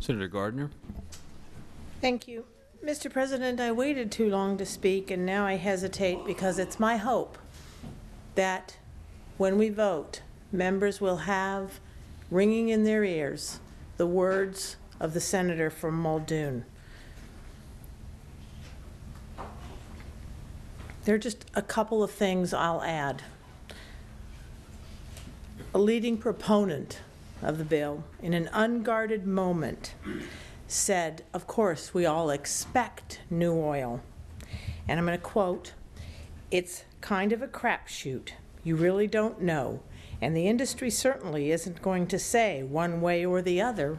Senator Gardner. Thank you. Mr. President, I waited too long to speak, and now I hesitate because it's my hope that when we vote, members will have ringing in their ears the words of the senator from Muldoon. There are just a couple of things I'll add. A leading proponent of the bill, in an unguarded moment, said, of course, we all expect new oil. And I'm going to quote, "It's kind of a crapshoot. You really don't know. And the industry certainly isn't going to say one way or the other,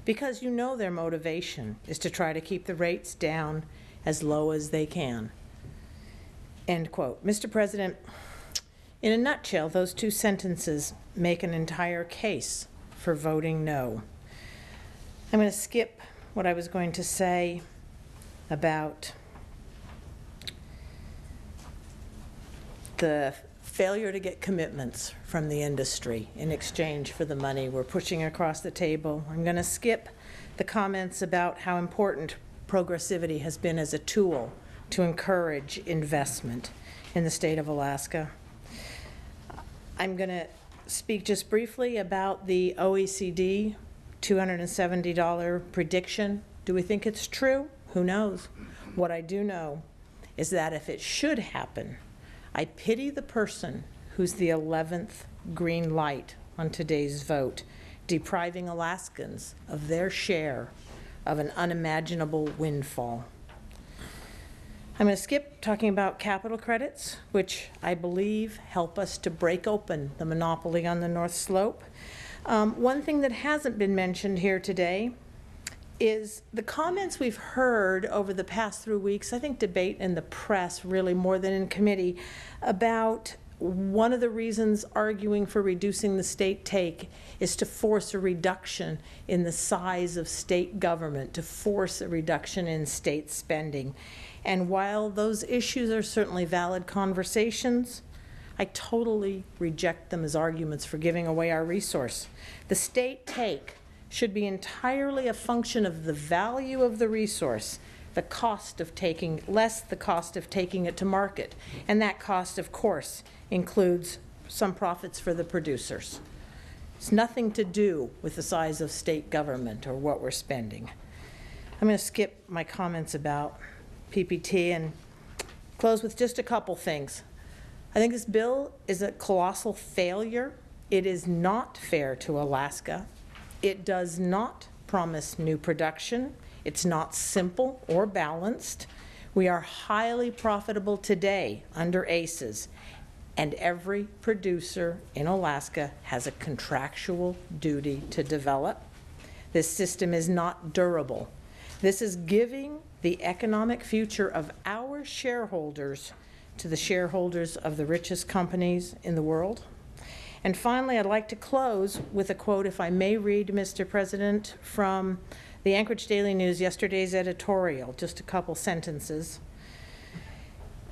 because you know their motivation is to try to keep the rates down as low as they can." End quote. Mr. President, in a nutshell, those two sentences make an entire case for voting no. I'm going to skip what I was going to say about the failure to get commitments from the industry in exchange for the money we're pushing across the table. I'm going to skip the comments about how important progressivity has been as a tool to encourage investment in the state of Alaska. I'm going to speak just briefly about the OECD $270 prediction. Do we think it's true? Who knows? What I do know is that if it should happen, I pity the person who's the 11th green light on today's vote, depriving Alaskans of their share of an unimaginable windfall. I'm going to skip talking about capital credits, which I believe help us to break open the monopoly on the North Slope. One thing that hasn't been mentioned here today is the comments we've heard over the past 3 weeks, I think debate in the press really more than in committee, about one of the reasons arguing for reducing the state take is to force a reduction in the size of state government, to force a reduction in state spending. And while those issues are certainly valid conversations, I totally reject them as arguments for giving away our resource. The state take should be entirely a function of the value of the resource, the cost of taking, less the cost of taking it to market. And that cost, of course, includes some profits for the producers. It's nothing to do with the size of state government or what we're spending. I'm going to skip my comments about PPT and close with just a couple things. I think this bill is a colossal failure. It is not fair to Alaska. It does not promise new production. It's not simple or balanced. We are highly profitable today under ACEs, and every producer in Alaska has a contractual duty to develop. This system is not durable. This is giving the economic future of our shareholders to the shareholders of the richest companies in the world. And finally, I'd like to close with a quote, if I may read, Mr. President, from the Anchorage Daily News, yesterday's editorial, just a couple sentences.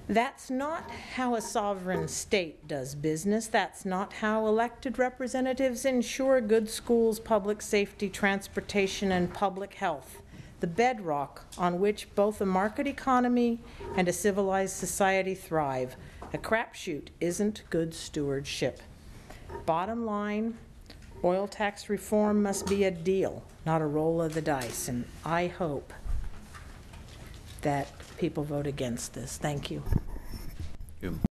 "That's not how a sovereign state does business. That's not how elected representatives ensure good schools, public safety, transportation, and public health, the bedrock on which both a market economy and a civilized society thrive. A crapshoot isn't good stewardship. Bottom line, oil tax reform must be a deal, not a roll of the dice." And I hope that people vote against this. Thank you.